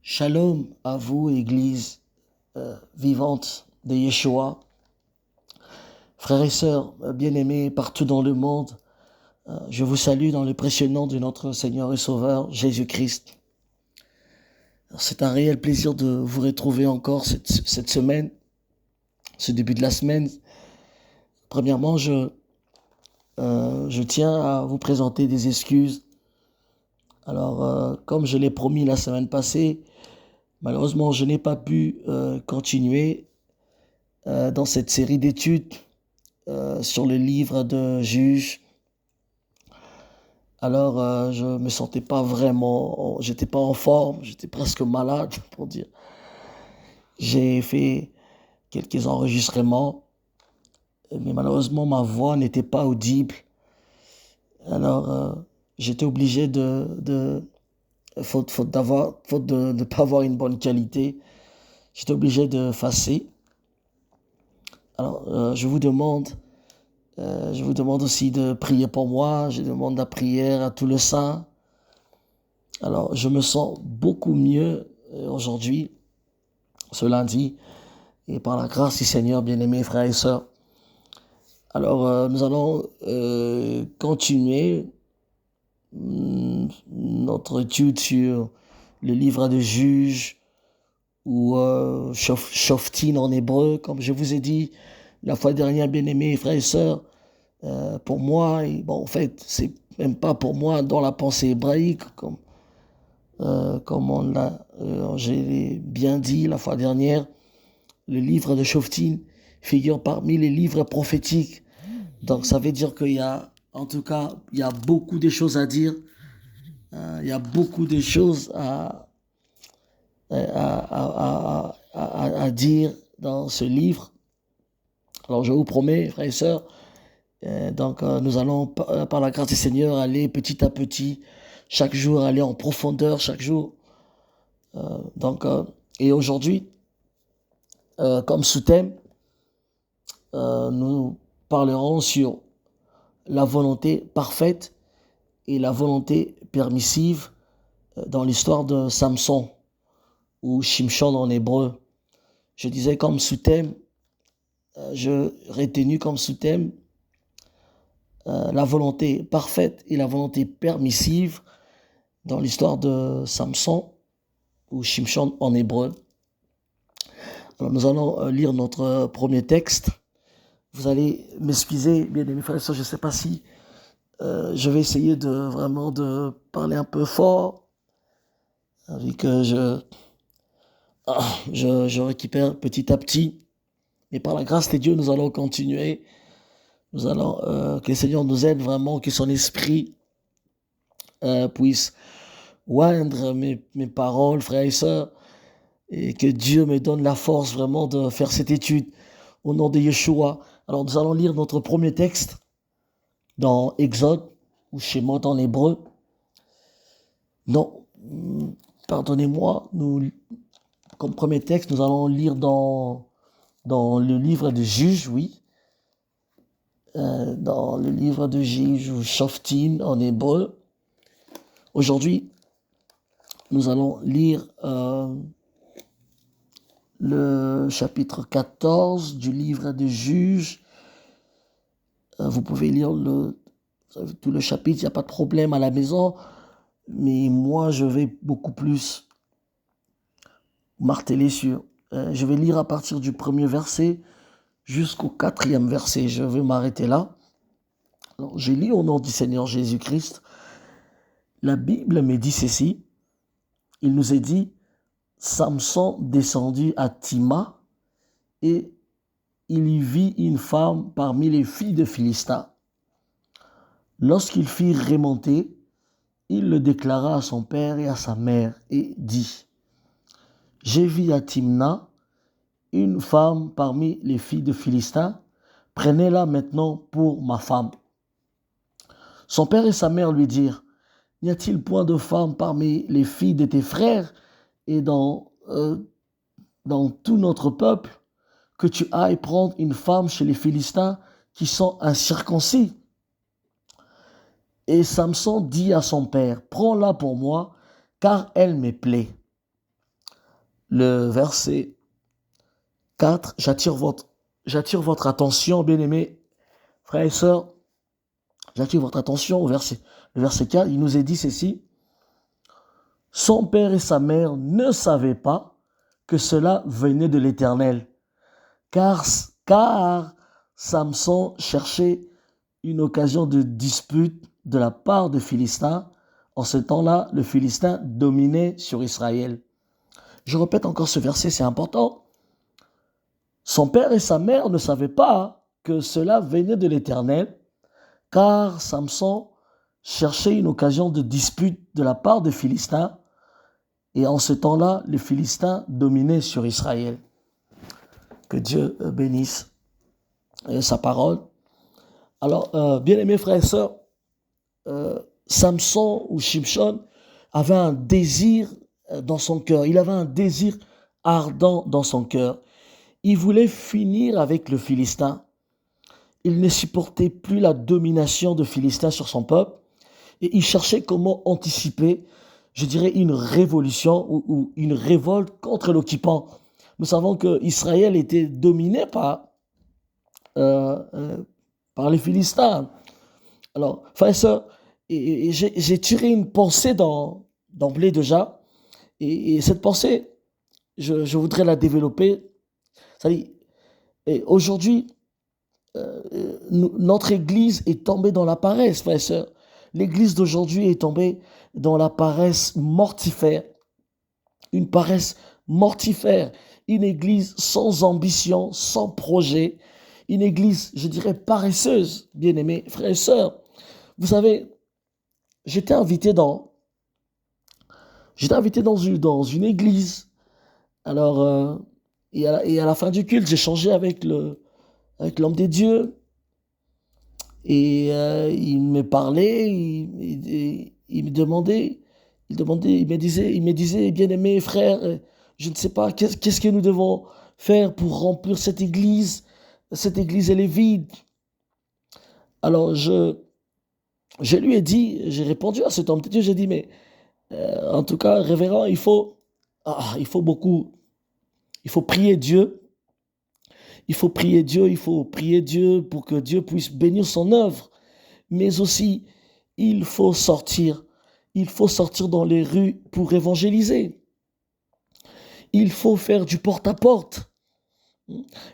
Shalom à vous, Église vivante de Yeshua. Frères et sœurs bien-aimés partout dans le monde, je vous salue dans le précieux nom de notre Seigneur et Sauveur Jésus-Christ. C'est un réel plaisir de vous retrouver encore cette semaine, ce début de la semaine. Premièrement, je tiens à vous présenter des excuses. Alors, comme je l'ai promis la semaine passée, malheureusement, je n'ai pas pu continuer dans cette série d'études sur le livre de Juges. Alors, je me sentais pas vraiment, j'étais pas en forme, j'étais presque malade, pour dire. J'ai fait quelques enregistrements, mais malheureusement, ma voix n'était pas audible. Alors, j'étais obligé faute de ne pas avoir une bonne qualité, j'étais obligé de fasser. Alors, je vous demande aussi de prier pour moi. Je demande la prière à tous les saints. Alors, je me sens beaucoup mieux aujourd'hui, ce lundi, et par la grâce du Seigneur, bien-aimés frères et sœurs. Alors, nous allons continuer notre étude sur le livre de Juges, ou Shoftim en hébreu, comme je vous ai dit la fois dernière, bien-aimés frères et sœurs. Pour moi, en fait, c'est même pas pour moi dans la pensée hébraïque, comme j'ai bien dit la fois dernière, le livre de Shoftim figure parmi les livres prophétiques. Donc ça veut dire qu'il y a, en tout cas, il y a beaucoup de choses à dire. Il y a beaucoup de choses à dire dans ce livre. Alors je vous promets, frères et sœurs, nous allons, par la grâce du Seigneur, aller petit à petit, chaque jour, aller en profondeur, chaque jour. Et aujourd'hui, comme sous-thème, nous parlerons sur la volonté parfaite et la volonté permissive dans l'histoire de Samson, ou Shimshon en hébreu. Je disais comme sous-thème, je retenu comme sous-thème la volonté parfaite et la volonté permissive dans l'histoire de Samson, ou Shimshon en hébreu. Alors nous allons lire notre premier texte. Vous allez m'excuser, bien-aimés frères et sœurs, je ne sais pas si je vais essayer de parler un peu fort, vu que je récupère petit à petit. Et par la grâce de Dieu, nous allons continuer. Nous allons, que le Seigneur nous aide vraiment, que son esprit puisse oindre mes paroles, frères et sœurs, et que Dieu me donne la force vraiment de faire cette étude au nom de Yeshua. Alors nous allons lire notre premier texte dans Exode, ou Shemot en hébreu. Non, pardonnez-moi, comme premier texte, nous allons lire dans le livre de Juges, oui. Dans le livre de Juges, ou Shoftim en hébreu. Aujourd'hui, nous allons lire le chapitre 14 du livre de Juges. Vous pouvez lire tout le chapitre, il n'y a pas de problème à la maison, mais moi je vais beaucoup plus marteler sur. Je vais lire à partir du premier verset jusqu'au 4e verset. Je vais m'arrêter là. Alors, j'ai lu au nom du Seigneur Jésus-Christ. La Bible me dit ceci. Il nous est dit, Samson descendit à Tima et il y vit une femme parmi les filles de Philistin. Lorsqu'il fit remonter, il le déclara à son père et à sa mère et dit, « J'ai vu à Timna une femme parmi les filles de Philistin, prenez-la maintenant pour ma femme. » Son père et sa mère lui dirent, « N'y a-t-il point de femme parmi les filles de tes frères et dans tout notre peuple, que tu ailles prendre une femme chez les Philistins qui sont incirconcis? » Et Samson dit à son père, « Prends-la pour moi, car elle me plaît. » le verset 4, j'attire votre attention, bien-aimés frères et sœurs, j'attire votre attention le verset 4, il nous est dit ceci: son père et sa mère ne savaient pas que cela venait de l'Éternel, car Samson cherchait une occasion de dispute de la part des Philistins. En ce temps-là, le Philistin dominait sur Israël. Je répète encore ce verset, c'est important. Son père et sa mère ne savaient pas que cela venait de l'Éternel, car Samson cherchait une occasion de dispute de la part des Philistins. Et en ce temps-là, les Philistins dominaient sur Israël. Que Dieu bénisse sa parole. Alors, bien-aimés frères et sœurs, Samson ou Shimshon avait un désir dans son cœur. Il avait un désir ardent dans son cœur. Il voulait finir avec le Philistin. Il ne supportait plus la domination de Philistin sur son peuple. Et il cherchait comment anticiper, je dirais, une révolution ou une révolte contre l'occupant. Nous savons que Israël était dominé par les Philistins. Alors, frères et sœurs, j'ai tiré une pensée d'emblée déjà, et cette pensée, je voudrais la développer. C'est-à-dire, aujourd'hui, notre Église est tombée dans la paresse, frères et sœurs. L'Église d'aujourd'hui est tombée dans la paresse mortifère, une paresse mortifère, une Église sans ambition, sans projet, une Église, je dirais, paresseuse, bien-aimés frères et sœurs. Vous savez, j'étais invité dans une église. Alors, et à la fin du culte, j'ai changé avec l'homme des dieux. Et il me parlait, il me disait, bien-aimé frère, je ne sais pas, qu'est-ce que nous devons faire pour remplir cette église? Cette église, elle est vide. Alors, je lui ai dit, j'ai répondu à cet homme de Dieu, j'ai dit, mais en tout cas, révérend, il faut prier Dieu. Il faut prier Dieu pour que Dieu puisse bénir son œuvre. Mais aussi, il faut sortir dans les rues pour évangéliser. Il faut faire du porte-à-porte.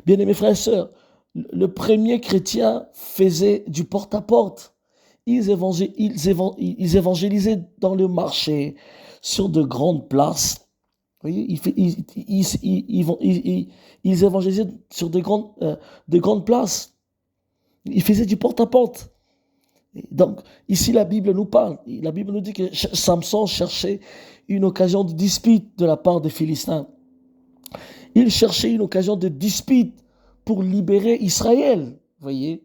Bien-aimés frères et sœurs, le premier chrétien faisait du porte-à-porte. Ils évangélisaient dans le marché, sur de grandes places. Vous voyez, ils évangélisaient sur de grandes places. Ils faisaient du porte-à-porte. Donc, ici, la Bible nous parle. La Bible nous dit que Samson cherchait une occasion de dispute de la part des Philistins. Il cherchait une occasion de dispute pour libérer Israël. Vous voyez?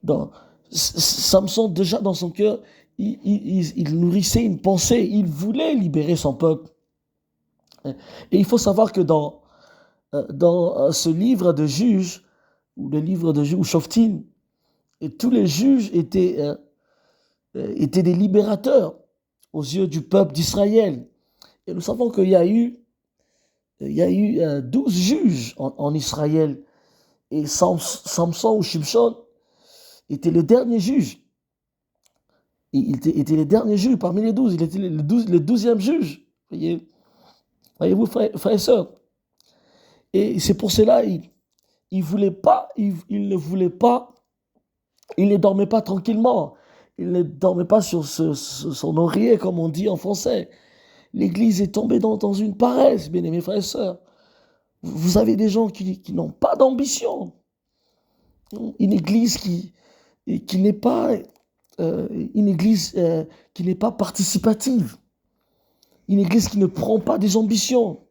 Donc, Samson, déjà dans son cœur, il nourrissait une pensée. Il voulait libérer son peuple. Et il faut savoir que dans ce livre de Juges, ou le livre de Juges, ou Shoftim, et tous les juges étaient des libérateurs aux yeux du peuple d'Israël. Et nous savons qu'il y a eu 12 juges en Israël. Et Samson ou Shimshon était le dernier juge. Il était le dernier juge parmi les 12. Il était le 12e juge. Voyez-vous, frères et sœurs. Et c'est pour cela, il ne dormait pas tranquillement. Il ne dormait pas sur son oreiller, comme on dit en français. L'Église est tombée dans une paresse, bien-aimés frères et sœurs. Vous avez des gens qui n'ont pas d'ambition. Une Église qui n'est pas participative. Une Église qui ne prend pas des ambitions.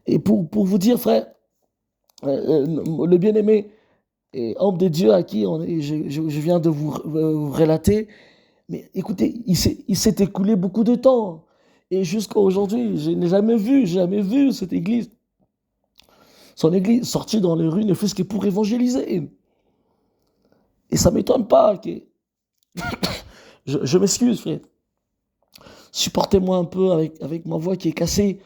Et pour vous dire, frère, le bien-aimé et homme de Dieu à qui je viens de vous relater, mais écoutez, il s'est écoulé beaucoup de temps. Et jusqu'à aujourd'hui, je n'ai jamais vu cette église, son église sortie dans les rues, ne fût-ce que pour évangéliser. Et ça ne m'étonne pas que... je m'excuse, frère. Supportez-moi un peu avec ma voix qui est cassée.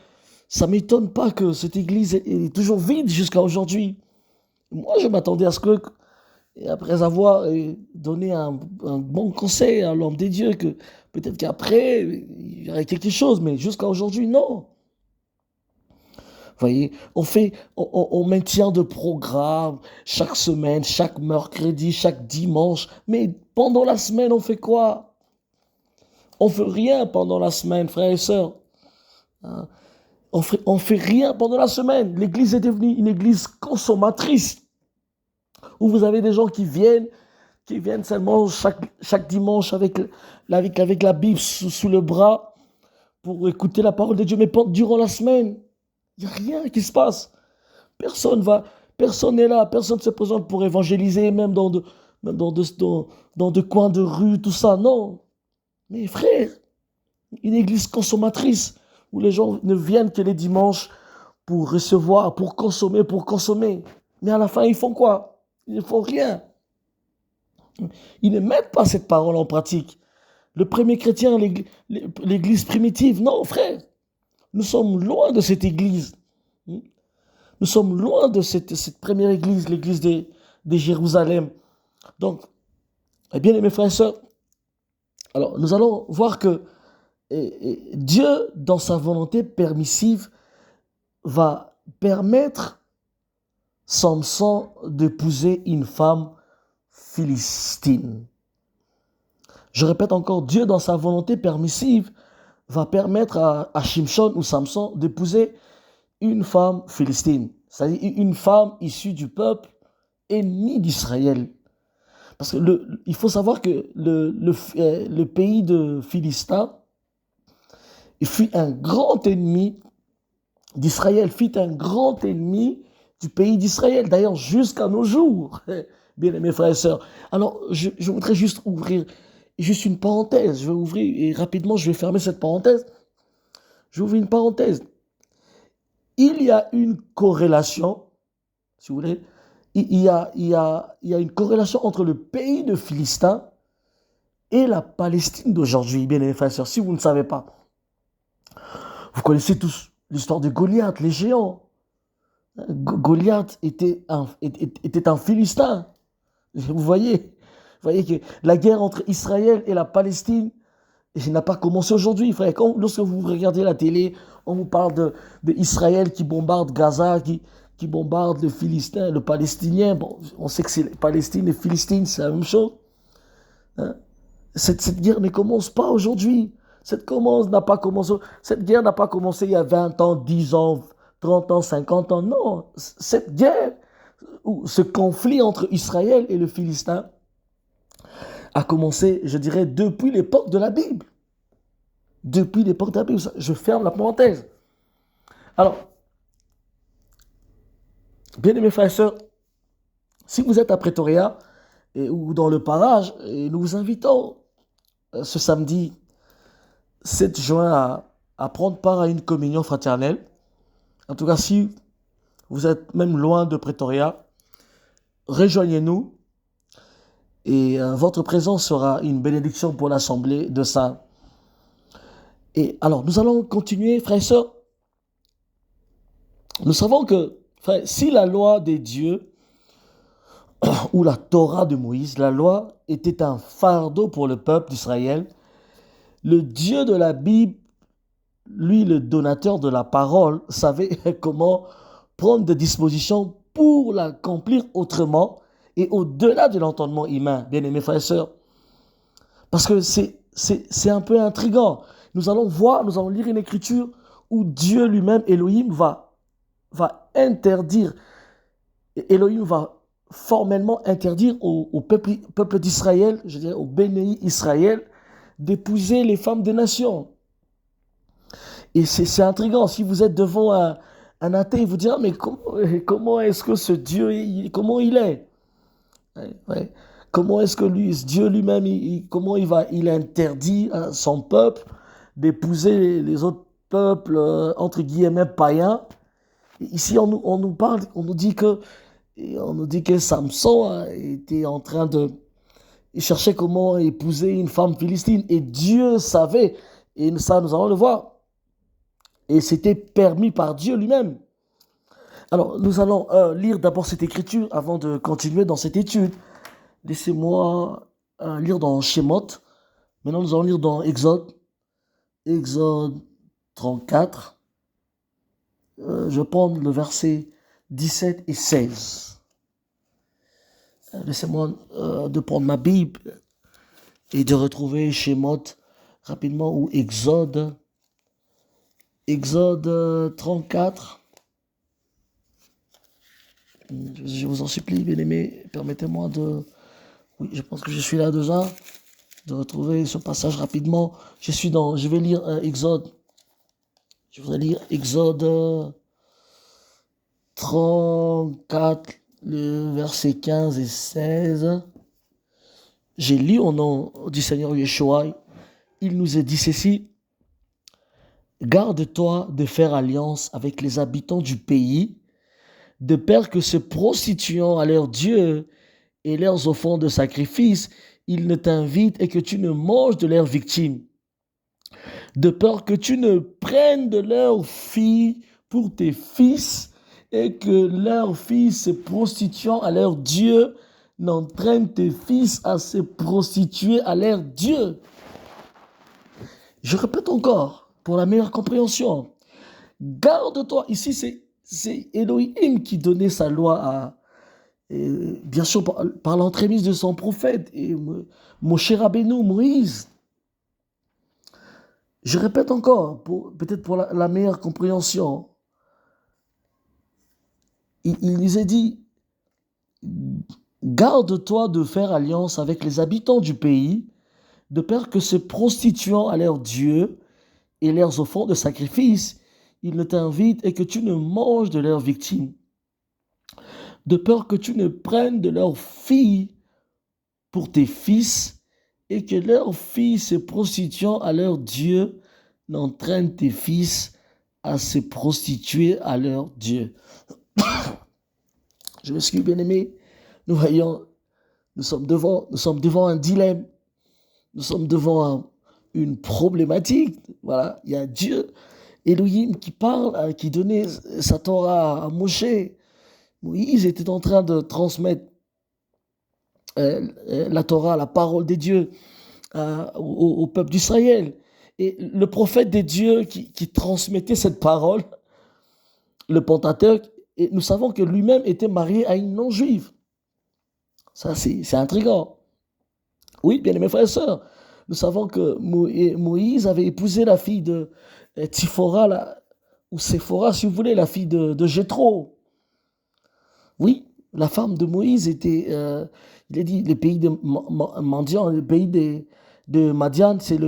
ça ne m'étonne pas que cette église est toujours vide jusqu'à aujourd'hui. Moi, je m'attendais à ce que, après avoir donné un bon conseil à l'homme des dieux, que peut-être qu'après, il y aurait quelque chose, mais jusqu'à aujourd'hui, non. Vous voyez, on maintient de programmes chaque semaine, chaque mercredi, chaque dimanche, mais pendant la semaine, on fait quoi? On fait rien pendant la semaine, frères et sœurs. Hein. On fait rien pendant la semaine. L'église est devenue une église consommatrice, où vous avez des gens qui viennent seulement chaque dimanche avec la Bible sous le bras pour écouter la parole de Dieu. Mais durant la semaine, il n'y a rien qui se passe. Personne n'est là, personne ne se présente pour évangéliser, même dans de coins de rue, tout ça. Non. Mais frère, une église consommatrice, où les gens ne viennent que les dimanches pour recevoir, pour consommer. Mais à la fin, ils font quoi? Ils ne font rien. Ils ne mettent pas cette parole en pratique. Le premier chrétien, l'église primitive, non, frère. Nous sommes loin de cette église. Nous sommes loin de cette première église, l'église de Jérusalem. Donc, bien mes frères et sœurs, alors nous allons voir que Dieu, dans sa volonté permissive, va permettre Samson d'épouser une femme philistine. Je répète encore, Dieu, dans sa volonté permissive, va permettre à Shimshon ou Samson d'épouser une femme philistine, c'est-à-dire une femme issue du peuple ennemi d'Israël. Parce que il faut savoir que le pays de Philistin fut un grand ennemi d'Israël, fut un grand ennemi du pays d'Israël, d'ailleurs jusqu'à nos jours, bien aimés frères et sœurs. Alors, je voudrais juste ouvrir une parenthèse, je vais ouvrir, et rapidement je vais fermer cette parenthèse. Je vais ouvrir une parenthèse. Il y a une corrélation, si vous voulez, il y a une corrélation entre le pays de Philistin et la Palestine d'aujourd'hui, bien aimés frères et sœurs, si vous ne savez pas. Vous connaissez tous l'histoire de Goliath, les géants. Goliath était un Philistin. Vous voyez que la guerre entre Israël et la Palestine n'a pas commencé aujourd'hui. Frère. Lorsque vous regardez la télé, on vous parle d'Israël qui bombarde Gaza, qui bombarde le Philistin, le Palestinien. Bon, on sait que c'est Palestine et Philistine, c'est la même chose. Hein? Cette guerre ne commence pas aujourd'hui. Cette guerre n'a pas commencé il y a 20 ans, 10 ans, 30 ans, 50 ans. Non, cette guerre, ou ce conflit entre Israël et le Philistin a commencé, je dirais, depuis l'époque de la Bible. Depuis l'époque de la Bible. Je ferme la parenthèse. Alors, bien aimés frères et sœurs, si vous êtes à Pretoria ou dans le parage, nous vous invitons ce samedi 7 juin à prendre part à une communion fraternelle. En tout cas, si vous êtes même loin de Pretoria, rejoignez-nous et votre présence sera une bénédiction pour l'Assemblée de Saints. Et alors, nous allons continuer, frères et sœurs. Nous savons que, frère, si la loi des dieux ou la Torah de Moïse, la loi était un fardeau pour le peuple d'Israël, le Dieu de la Bible, lui, le donateur de la parole, savait comment prendre des dispositions pour l'accomplir autrement et au-delà de l'entendement humain, bien aimés frères et sœurs. Parce que c'est un peu intriguant. Nous allons lire une écriture où Dieu lui-même, Elohim, va interdire, Elohim va formellement interdire au peuple d'Israël, je dirais au béni Israël, d'épouser les femmes des nations. Et c'est intriguant. Si vous êtes devant un athée, vous direz, mais comment est-ce que ce Dieu, comment il est? Ouais. Comment est-ce que Dieu lui-même, comment il interdit à son peuple d'épouser les autres peuples, entre guillemets, païens? Ici, on nous parle, on nous dit que Samson était en train il cherchait comment épouser une femme philistine. Et Dieu savait, et ça, nous allons le voir. Et c'était permis par Dieu lui-même. Alors, nous allons lire d'abord cette écriture avant de continuer dans cette étude. Laissez-moi lire dans Shemot. Maintenant, nous allons lire dans Exode. Exode 34. Je vais prendre le verset 17 et 16. Laissez-moi de prendre ma Bible et de retrouver Shemot rapidement ou Exode. Exode 34. Je vous en supplie, bien-aimés, permettez-moi de... Oui, je pense que je suis là déjà, de retrouver ce passage rapidement. Je vais lire Exode. Je voudrais lire Exode 34, le verset 15 et 16. J'ai lu au nom du Seigneur Yeshua. Il nous est dit ceci. Garde-toi de faire alliance avec les habitants du pays, de peur que se prostituant à leur Dieu et leurs offrandes de sacrifice, ils ne t'invitent et que tu ne manges de leurs victimes. De peur que tu ne prennes de leurs filles pour tes fils et que leurs filles se prostituant à leur Dieu n'entraînent tes fils à se prostituer à leur Dieu. Je répète encore, pour la meilleure compréhension. Garde-toi. Ici, c'est Elohim qui donnait sa loi à, bien sûr, par l'entremise de son prophète, et Moshe Rabbeinu, Moïse. Je répète encore, peut-être pour la meilleure compréhension. Il nous a dit, garde-toi de faire alliance avec les habitants du pays, de peur que se prostituant à leurs dieux et leurs offrandes de sacrifice, ils ne t'invitent et que tu ne manges de leurs victimes. De peur que tu ne prennes de leurs filles pour tes fils et que leurs filles se prostituant à leurs dieux n'entraînent tes fils à se prostituer à leurs dieux. Je m'excuse, bien-aimés. Nous voyons, nous sommes devant un dilemme. Nous sommes devant une problématique. Voilà, il y a Dieu, Elohim, qui parle, qui donnait sa Torah à Moshe. Moïse était en train de transmettre la Torah, la parole des dieux au peuple d'Israël. Et le prophète des dieux qui transmettait cette parole, le Pentateuque, et nous savons que lui-même était marié à une non-juive. Ça, c'est intriguant. Oui, bien aimés frères et sœurs, nous savons que Moïse avait épousé la fille de Tsiphora, ou Séphora, si vous voulez, la fille de Jéthro. Oui, la femme de Moïse était, il a dit, le pays de Madian, le pays de Madian, c'est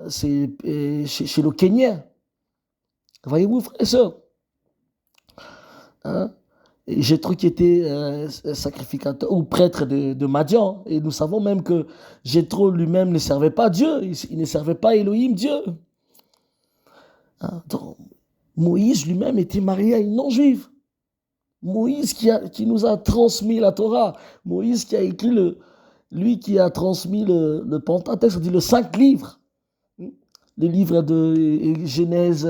chez le Kenya. Voyez-vous, frères et sœurs, hein? Jéthro qui était sacrificateur ou prêtre de Madian. Et nous savons même que Jéthro lui-même ne servait pas Dieu. Il ne servait pas Elohim, Dieu. Hein? Donc, Moïse lui-même était marié à une non-juive. Moïse qui nous a transmis la Torah. Moïse qui a écrit lui qui a transmis le Pentateuque, c'est-à-dire les 5 livres. Les livres de Genèse,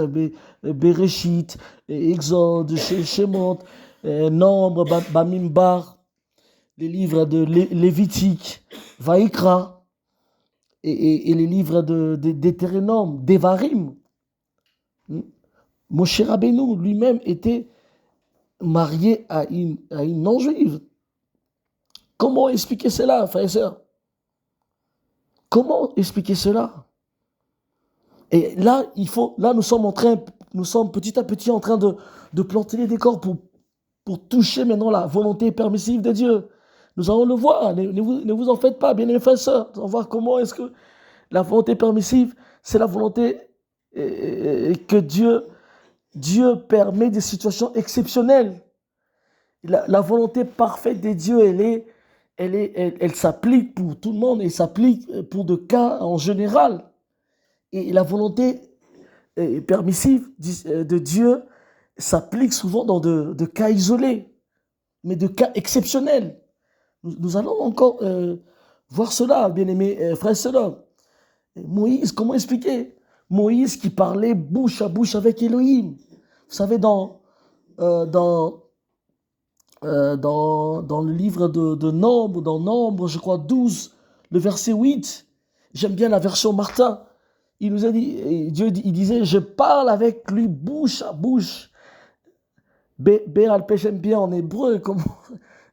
Bereshit, Exode, Shemot, Nombre, Bamimbar, les livres de Lévitique, Vaïkra, et les livres d'Hétéronome, d'Evarim. Moshe Rabbeinu lui-même était marié à une non-juive. Comment expliquer cela, frères et sœurs? Comment expliquer cela? Et là, nous sommes petit à petit en train de planter les décors pour toucher maintenant la volonté permissive de Dieu. Nous allons le voir, ne vous en faites pas, bien aimés frères et sœurs. Nous allons voir comment est-ce que la volonté permissive, c'est la volonté que Dieu permet des situations exceptionnelles. La volonté parfaite de Dieu, elle s'applique pour tout le monde et s'applique pour des cas en général. Et la volonté permissive de Dieu s'applique souvent dans de cas isolés, mais de cas exceptionnels. Nous allons encore voir cela, bien-aimés frères et sœurs. Moïse, comment expliquer? Moïse qui parlait bouche à bouche avec Elohim. Vous savez, dans dans le livre de Nombre, dans Nombre, je crois 12, le verset 8, j'aime bien la version Martin. Il nous a dit, Dieu il disait, je parle avec lui bouche à bouche. Béalpé, j'aime bien en hébreu, comme,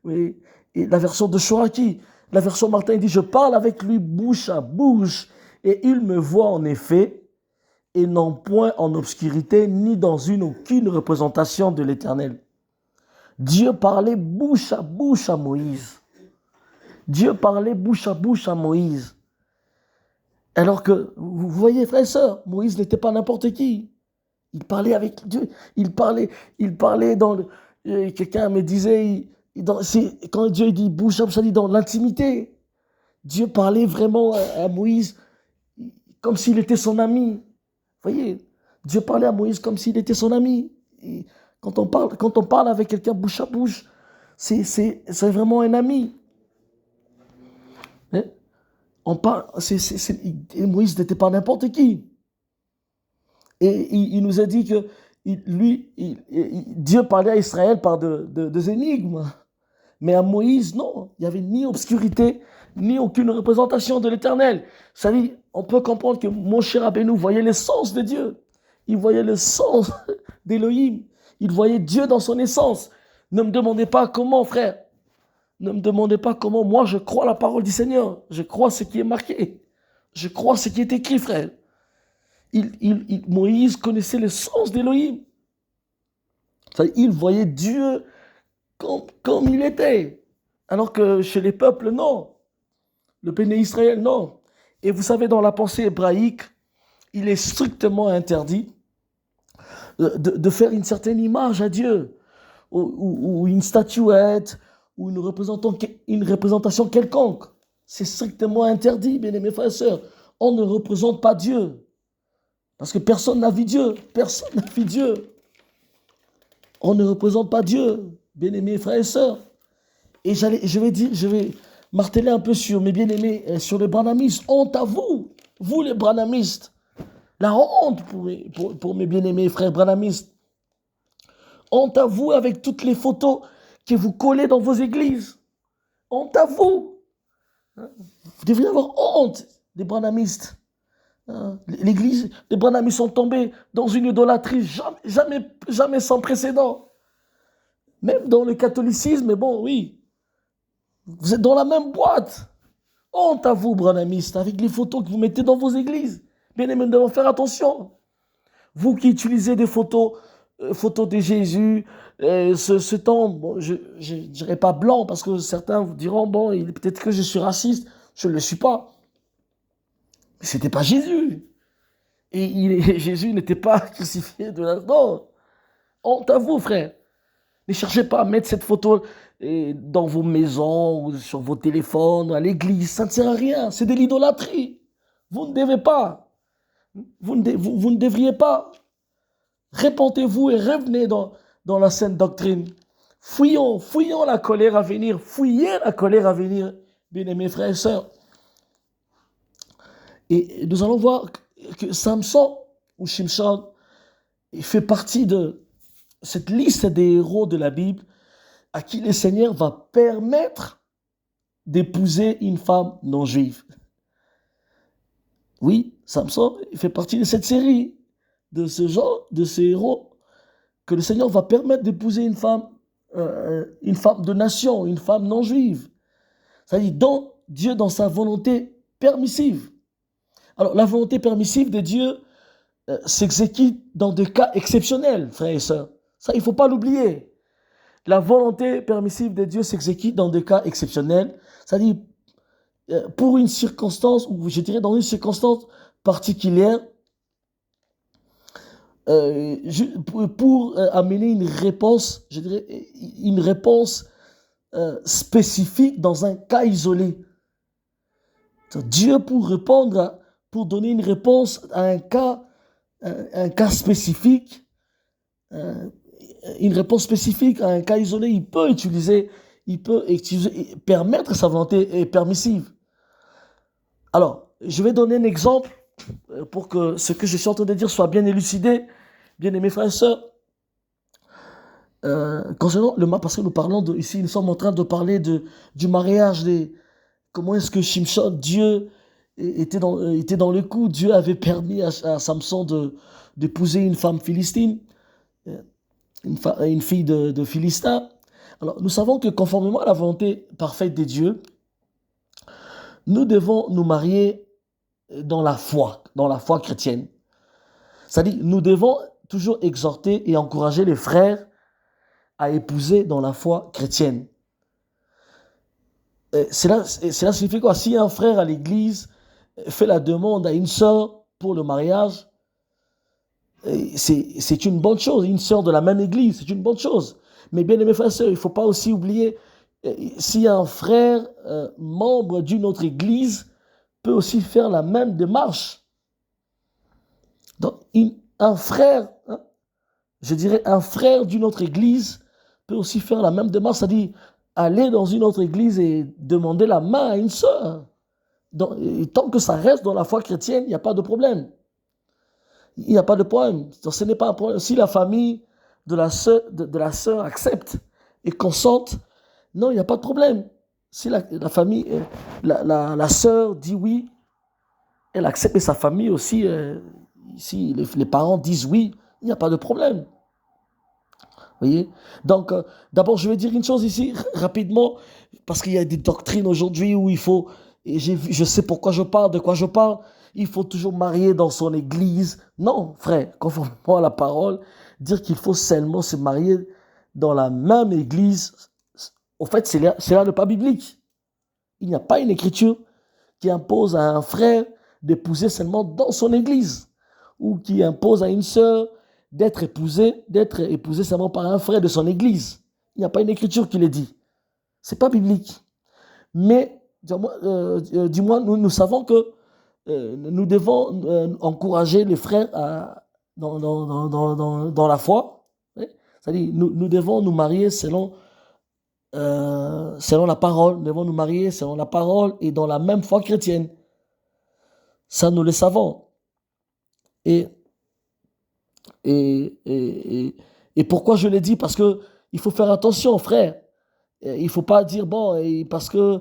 oui, et la version de Shoraki, la version Martin, il dit, je parle avec lui bouche à bouche, et il me voit en effet, et non point en obscurité, ni dans aucune représentation de l'Éternel. Dieu parlait bouche à Moïse. Dieu parlait bouche à Moïse. Alors que, vous voyez, frères et sœurs, Moïse n'était pas n'importe qui. Il parlait avec Dieu. Il parlait dans le... quelqu'un me disait, quand Dieu dit bouche à bouche, ça dit dans l'intimité. Dieu parlait vraiment à Moïse comme s'il était son ami. Vous voyez, Dieu parlait à Moïse comme s'il était son ami. Et quand on parle avec quelqu'un bouche à bouche, c'est vraiment un ami. Hein? Moïse n'était pas n'importe qui. Et il nous a dit que Dieu parlait à Israël par des énigmes. Mais à Moïse, non. Il n'y avait ni obscurité, ni aucune représentation de l'Éternel. C'est-à-dire, on peut comprendre que Moshe Rabbeinu voyait l'essence de Dieu. Il voyait le sens d'Élohim. Il voyait Dieu dans son essence. Ne me demandez pas comment, frère. Ne me demandez pas comment. Moi, je crois la parole du Seigneur. Je crois ce qui est marqué. Je crois ce qui est écrit, frère. Moïse connaissait le sens d'Élohim. Il voyait Dieu comme il était. Alors que chez les peuples, non. Le Béné Israël, non. Et vous savez, dans la pensée hébraïque, il est strictement interdit de faire une certaine image à Dieu, ou une statuette, ou une représentation quelconque. C'est strictement interdit, bien aimés frères et sœurs. On ne représente pas Dieu. Parce que personne n'a vu Dieu. Personne n'a vu Dieu. On ne représente pas Dieu, bien aimés frères et sœurs. Et je vais marteler un peu sur mes bien-aimés, sur les branhamistes. Honte à vous, vous les branhamistes. La honte pour mes bien-aimés frères branhamistes. Honte à vous avec toutes les photos que vous collez dans vos églises. Honte à vous. Vous devriez avoir honte des branhamistes. L'église, les branhamistes sont tombés dans une idolâtrie jamais sans précédent. Même dans le catholicisme, mais bon, oui. Vous êtes dans la même boîte. Honte à vous, branhamistes, avec les photos que vous mettez dans vos églises. Bien aimés, nous devons faire attention. Vous qui utilisez des photos de Jésus, ce temps, bon, je ne dirais pas blanc, parce que certains vous diront, bon, peut-être que je suis raciste. Je ne le suis pas. Mais ce n'était pas Jésus. Et Jésus n'était pas crucifié de la... Non. Honte à vous, frère. Ne cherchez pas à mettre cette photo dans vos maisons ou sur vos téléphones, à l'église. Ça ne sert à rien. C'est de l'idolâtrie. Vous ne devez pas. Vous ne devriez pas. Répentez-vous et revenez dans la sainte doctrine. Fouillons la colère à venir. Fouillez la colère à venir, bien-aimés frères et sœurs. Et nous allons voir que Samson ou Shimshon fait partie de cette liste des héros de la Bible à qui le Seigneur va permettre d'épouser une femme non juive. Oui, Samson fait partie de cette série, de ce genre, de ces héros, que le Seigneur va permettre d'épouser une femme de nation, une femme non juive. C'est-à-dire, Dieu, dans sa volonté permissive. Alors, la volonté permissive de Dieu s'exécute dans des cas exceptionnels, frères et sœurs. Ça, il ne faut pas l'oublier. La volonté permissive de Dieu s'exécute dans des cas exceptionnels, c'est-à-dire pour une circonstance, ou je dirais dans une circonstance particulière, pour amener une réponse, je dirais une réponse spécifique dans un cas isolé. Dieu pour donner une réponse à un cas spécifique, une réponse spécifique à un cas isolé, il peut permettre sa volonté permissive. Alors, je vais donner un exemple pour que ce que je suis en train de dire soit bien élucidé, bien aimés frères et sœurs, concernant le mariage, parce que ici, nous sommes en train de parler du mariage, comment est-ce que Shimshon, Dieu était dans le coup, Dieu avait permis à Samson d'épouser une femme philistine, euh, une fille de Philistin. Alors, nous savons que conformément à la volonté parfaite de Dieu, nous devons nous marier dans la foi chrétienne. C'est-à-dire, nous devons toujours exhorter et encourager les frères à épouser dans la foi chrétienne. Cela signifie quoi? Si un frère à l'église fait la demande à une sœur pour le mariage, c'est une bonne chose. Une sœur de la même église, c'est une bonne chose. Mais bien aimés frères et sœurs, il ne faut pas aussi oublier, si un frère membre d'une autre église peut aussi faire la même démarche. Donc, un frère, hein, je dirais un frère d'une autre église peut aussi faire la même démarche, c'est-à-dire aller dans une autre église et demander la main à une sœur. Et tant que ça reste dans la foi chrétienne, il n'y a pas de problème. Il n'y a pas de problème. Donc, ce n'est pas un problème. Si la famille de la sœur accepte et consente, non, il n'y a pas de problème. Si la famille, la sœur dit oui, elle accepte et sa famille aussi, si les parents disent oui, il n'y a pas de problème. Vous voyez? Donc, d'abord, je vais dire une chose ici, rapidement, parce qu'il y a des doctrines aujourd'hui où il faut, et je sais pourquoi je parle, de quoi je parle, il faut toujours marier dans son église. Non, frère, conformément à la parole, dire qu'il faut seulement se marier dans la même église, au fait, c'est là le pas biblique. Il n'y a pas une écriture qui impose à un frère d'épouser seulement dans son église, ou qui impose à une sœur d'être épousée seulement par un frère de son église. Il n'y a pas une écriture qui le dit. C'est pas biblique. Mais, du moins, nous savons que nous devons encourager les frères dans la foi. Hein. C'est-à-dire, nous devons nous marier selon la parole. Nous devons nous marier selon la parole et dans la même foi chrétienne. Ça, nous le savons. Et pourquoi je l'ai dit? Parce que il faut faire attention, frère. Il ne faut pas dire, bon, parce que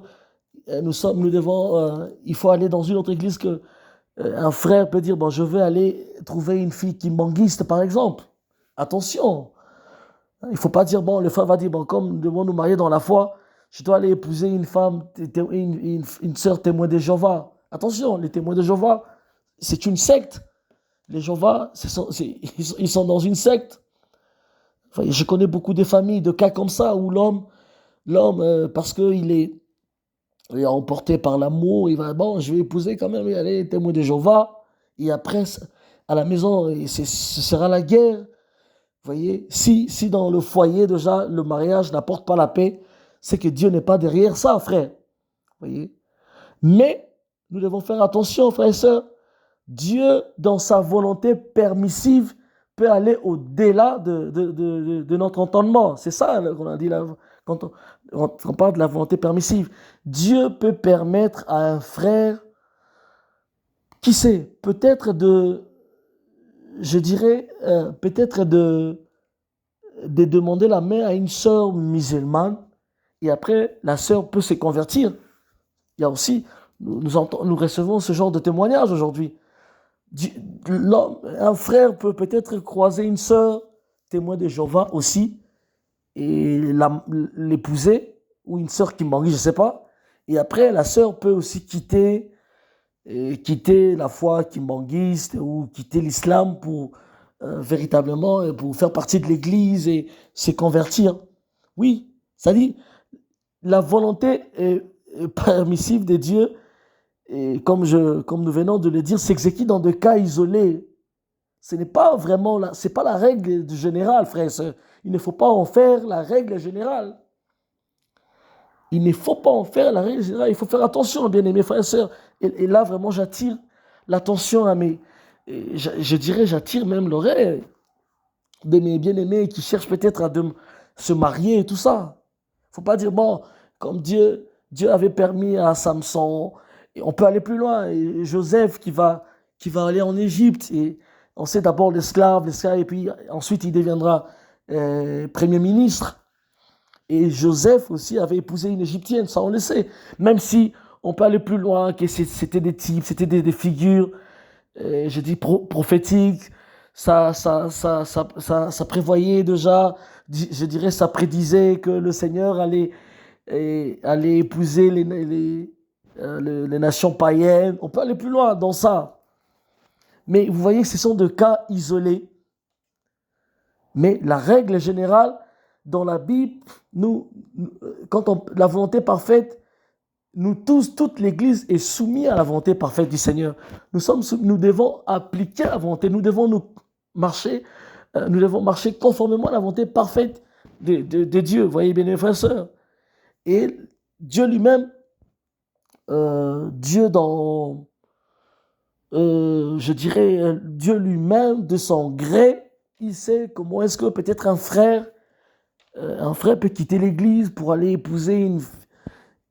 il faut aller dans une autre église que un frère peut dire, bon, je vais aller trouver une fille qui manguiste, par exemple. Attention. Il ne faut pas dire, bon, le frère va dire, bon, comme nous devons nous marier dans la foi, je dois aller épouser une femme, une sœur témoin de Jéhovah. Attention, les témoins de Jéhovah, c'est une secte. Les Jéhovah, ils sont dans une secte. Enfin, je connais beaucoup de familles, de cas comme ça, où l'homme parce qu'il est emporté par l'amour, il va, bon, je vais épouser quand même, aller témoin de Jéhovah. Et après, à la maison, ce sera la guerre. Vous voyez, si dans le foyer, déjà, le mariage n'apporte pas la paix, c'est que Dieu n'est pas derrière ça, frère. Vous voyez. Mais, nous devons faire attention, frères et sœurs. Dieu, dans sa volonté permissive, peut aller au-delà de notre entendement. C'est ça qu'on a dit là, quand on parle de la volonté permissive. Dieu peut permettre à un frère, qui sait, peut-être de demander la main à une sœur musulmane, et après, la sœur peut se convertir. Il y a aussi, nous recevons ce genre de témoignage aujourd'hui. Un frère peut peut-être croiser une sœur, témoin de Jéhovah aussi, et l'épouser, ou une sœur qui mangue, je ne sais pas. Et après, la sœur peut aussi quitter la foi kimbanguiste ou quitter l'islam pour véritablement pour faire partie de l'église et se convertir. Oui, c'est-à-dire la volonté permissive de Dieu, et comme nous venons de le dire, s'exécute dans des cas isolés. Ce n'est pas vraiment c'est pas la règle générale, frère. Il ne faut pas en faire la règle générale. Il ne faut pas en faire la règle générale. Il faut faire attention, bien-aimés frères et sœurs. Et là, vraiment, j'attire l'attention à j'attire même l'oreille de mes bien-aimés qui cherchent peut-être à se marier et tout ça. Il ne faut pas dire, bon, comme Dieu avait permis à Samson, et on peut aller plus loin. Et Joseph qui va qui va aller en Égypte. Et on sait d'abord l'esclave, et puis ensuite il deviendra premier ministre. Et Joseph aussi avait épousé une Égyptienne, ça on le sait. Même si on peut aller plus loin, que c'était des types, c'était des figures, je dis prophétiques, ça prévoyait déjà, je dirais, ça prédisait que le Seigneur allait épouser les nations païennes. On peut aller plus loin dans ça. Mais vous voyez que ce sont des cas isolés. Mais la règle générale, dans la Bible, la volonté parfaite, toute l'Église est soumise à la volonté parfaite du Seigneur. Nous devons appliquer la volonté, nous devons marcher conformément à la volonté parfaite de Dieu. Vous voyez bien, mes frères et sœurs. Et Dieu lui-même, Dieu lui-même, de son gré, il sait comment est-ce que peut-être un frère peut quitter l'église pour aller épouser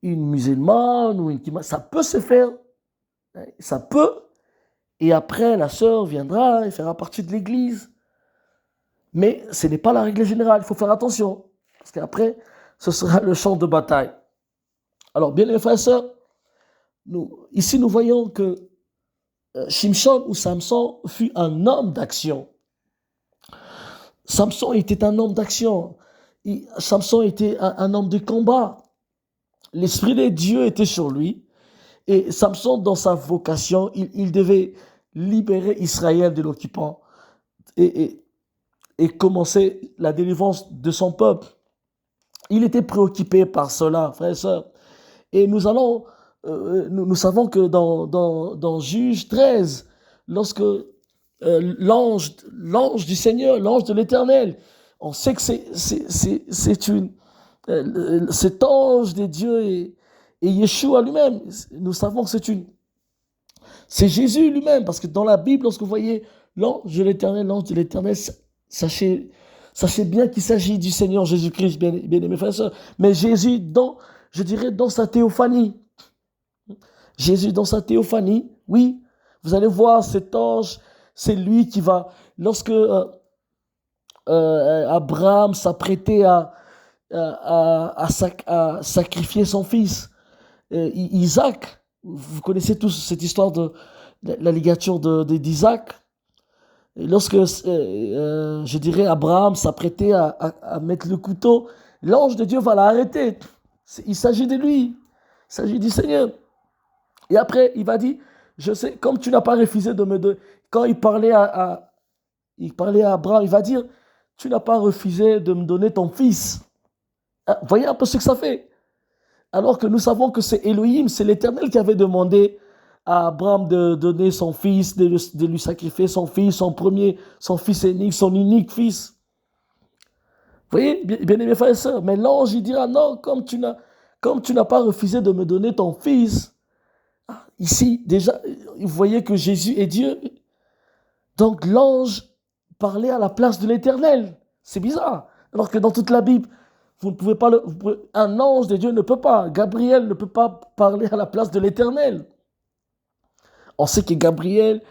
une musulmane ça peut se faire, ça peut, et après la sœur viendra et fera partie de l'église. Mais ce n'est pas la règle générale, il faut faire attention, parce qu'après, ce sera le champ de bataille. Alors, bien les frères et sœurs, ici nous voyons que Shimshon ou Samson fut un homme d'action. Samson était un homme d'action. Samson était un homme de combat. L'Esprit de Dieu était sur lui. Et Samson, dans sa vocation, il devait libérer Israël de l'occupant et commencer la délivrance de son peuple. Il était préoccupé par cela, frères et sœurs. Et nous savons que dans Juge 13, lorsque l'ange du Seigneur, l'ange de l'Éternel, on sait que cet ange de Dieu et Yeshua lui-même, nous savons que c'est Jésus lui-même, parce que dans la Bible, lorsque vous voyez l'ange de l'Éternel, sachez bien qu'il s'agit du Seigneur Jésus-Christ, bien aimés frères et sœurs, mais Jésus dans sa théophanie. Jésus dans sa théophanie, oui, vous allez voir cet ange, c'est lui qui va, lorsque Abraham s'apprêtait à sacrifier son fils, Isaac, vous connaissez tous cette histoire de la ligature d'Isaac, et lorsque, Abraham s'apprêtait à mettre le couteau, l'ange de Dieu va l'arrêter. Il s'agit de lui, il s'agit du Seigneur. Et après, il va dire, je sais, comme tu n'as pas refusé de me donner, quand il parlait à Abraham, il va dire, tu n'as pas refusé de me donner ton fils. Voyez un peu ce que ça fait. Alors que nous savons que c'est Elohim, c'est l'Éternel qui avait demandé à Abraham de donner son fils, de lui sacrifier son fils, son fils unique, son unique fils. Vous voyez, bien aimés frères et sœurs, mais l'ange, il dira, non, comme tu n'as pas refusé de me donner ton fils. Ici, déjà, vous voyez que Jésus est Dieu. Donc l'ange parlait à la place de l'Éternel. C'est bizarre. Alors que dans toute la Bible, vous ne pouvez pas un ange de Dieu ne peut pas. Gabriel ne peut pas parler à la place de l'Éternel. On sait que Gabriel,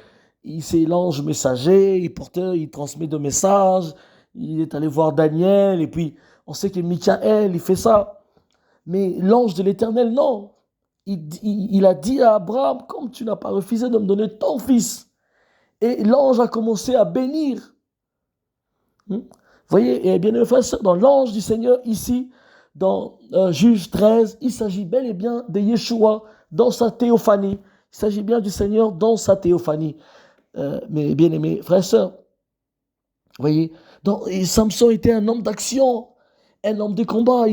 c'est l'ange messager, il transmet des messages, il est allé voir Daniel, et puis on sait que Michaël, il fait ça. Mais l'ange de l'Éternel, non. Il a dit à Abraham, comme tu n'as pas refusé de me donner ton fils. Et l'ange a commencé à bénir. Vous voyez, et bien, dans l'ange du Seigneur, ici, dans Juge 13, il s'agit bel et bien de Yeshua dans sa théophanie. Il s'agit bien du Seigneur dans sa théophanie. Mais bien aimés frères et sœurs, vous voyez, et Samson était un homme d'action, un homme de combat.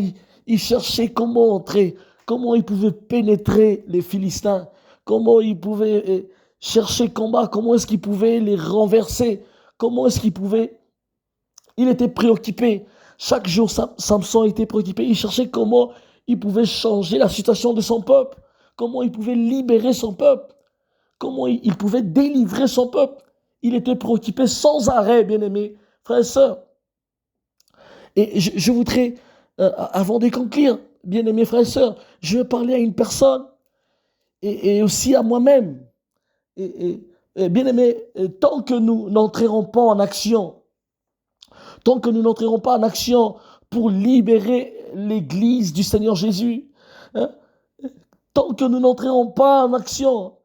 Il cherchait comment entrer, comment il pouvait pénétrer les Philistins, comment il pouvait chercher combat, comment est-ce qu'il pouvait les renverser, comment est-ce qu'il pouvait... Il était préoccupé. Chaque jour, Samson était préoccupé. Il cherchait comment il pouvait changer la situation de son peuple, comment il pouvait libérer son peuple, comment il pouvait délivrer son peuple. Il était préoccupé sans arrêt, bien-aimés frères et sœurs. Et je voudrais, avant de conclure, bien-aimés frères et sœurs, je veux parler à une personne et aussi à moi-même. Et bien-aimés, tant que nous n'entrerons pas en action, tant que nous n'entrerons pas en action pour libérer l'Église du Seigneur Jésus, hein, tant que nous n'entrerons pas en action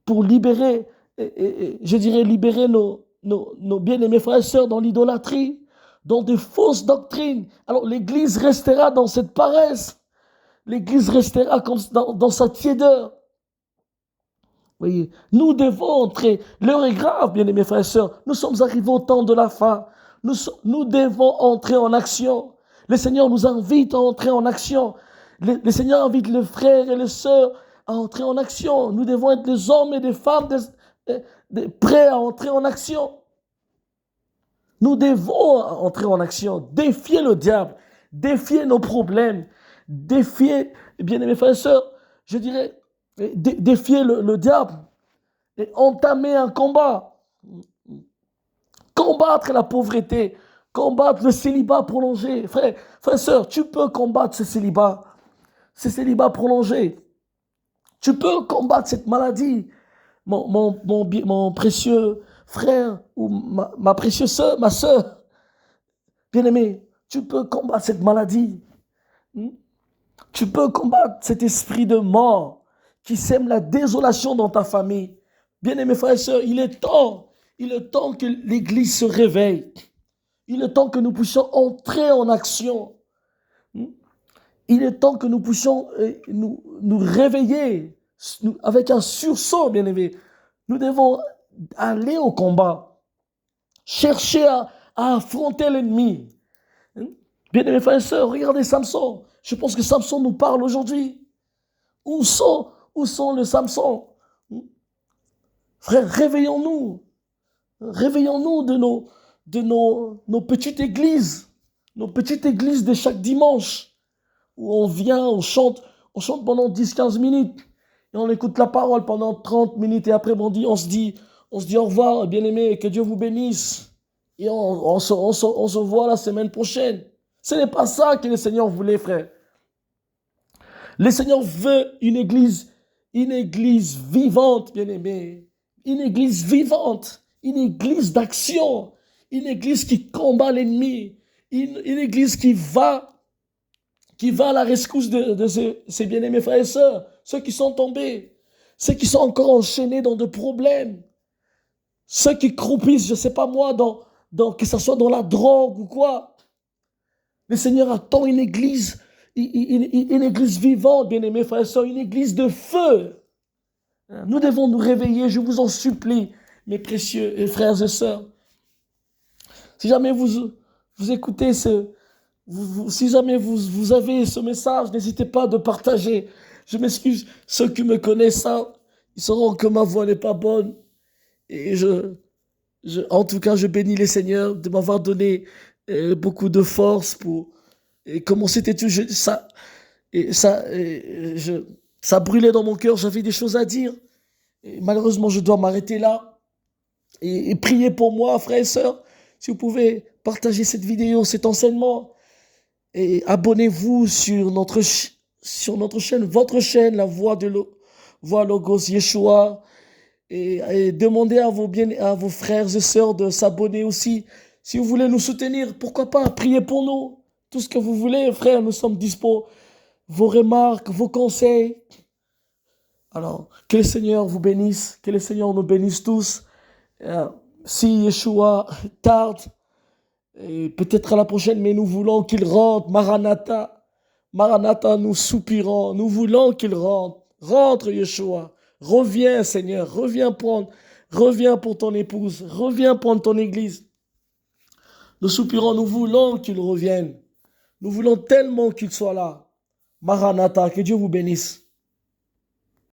pour libérer, je dirais libérer nos bien-aimés frères et sœurs dans l'idolâtrie, dans de fausses doctrines, alors l'Église restera dans cette paresse, l'Église restera comme dans sa tiédeur. Voyez, nous devons entrer. L'heure est grave, bien-aimés frères et sœurs. Nous sommes arrivés au temps de la fin. Nous devons entrer en action. Le Seigneur nous invite à entrer en action. Le Seigneur invite les frères et les sœurs à entrer en action. Nous devons être des hommes et des femmes prêts à entrer en action. Nous devons entrer en action, défier le diable, défier nos problèmes, défier, bien-aimés frères et sœurs, je dirais, défier le diable et entamer un combat. Combattre la pauvreté, combattre le célibat prolongé. Frère et sœur, tu peux combattre ce célibat prolongé. Tu peux combattre cette maladie. Mon précieux frère ou ma précieuse sœur, ma sœur, bien-aimé, tu peux combattre cette maladie. Tu peux combattre cet esprit de mort qui sème la désolation dans ta famille. Bien-aimés frères et sœurs, il est temps que l'Église se réveille. Il est temps que nous puissions entrer en action. Il est temps que nous puissions nous réveiller avec un sursaut, bien-aimés. Nous devons aller au combat, chercher à affronter l'ennemi. Bien-aimés frères et sœurs, regardez Samson. Je pense que Samson nous parle aujourd'hui. Où sont les Samson? Frères, réveillons-nous. Réveillons-nous de nos petites églises. Nos petites églises de chaque dimanche. Où on vient, on chante pendant 10-15 minutes. Et on écoute la parole pendant 30 minutes. Et après, on se dit au revoir, bien-aimés, que Dieu vous bénisse. Et on se voit la semaine prochaine. Ce n'est pas ça que le Seigneur voulait, frère. Le Seigneur veut une église vivante, bien-aimé. Une église vivante, une église d'action, une église qui combat l'ennemi, une église qui va à la rescousse de ses bien-aimés frères et sœurs, ceux qui sont tombés, ceux qui sont encore enchaînés dans de problèmes, ceux qui croupissent, je ne sais pas moi, que ce soit dans la drogue ou quoi. Le Seigneur attend une église vivante, bien-aimés frères et sœurs, une église de feu. Nous devons nous réveiller, je vous en supplie, mes précieux frères et sœurs. Si jamais vous écoutez si jamais vous avez ce message, n'hésitez pas de partager. Je m'excuse, ceux qui me connaissent, ils sauront que ma voix n'est pas bonne. Et en tout cas, je bénis les Seigneurs de m'avoir donné beaucoup de force pour commencer ça brûlait dans mon cœur, j'avais des choses à dire. Et malheureusement, je dois m'arrêter là. Et priez pour moi, frères et sœurs. Si vous pouvez partager cette vidéo, cet enseignement. Et abonnez-vous sur notre chaîne, votre chaîne, la Voix Logos Yeshua. Et demandez à vos frères et sœurs de s'abonner aussi. Si vous voulez nous soutenir, pourquoi pas, priez pour nous. Tout ce que vous voulez, frères, nous sommes dispo. Vos remarques, vos conseils. Alors, que le Seigneur vous bénisse, que le Seigneur nous bénisse tous. Si Yeshua tarde, et peut-être à la prochaine, mais nous voulons qu'il rentre. Maranatha, Maranatha, nous soupirons, nous voulons qu'il rentre. Rentre, Yeshua. Reviens, Seigneur, reviens pour ton épouse, reviens prendre ton église. Nous soupirons, nous voulons qu'il revienne. Nous voulons tellement qu'il soit là. Maranatha, que Dieu vous bénisse.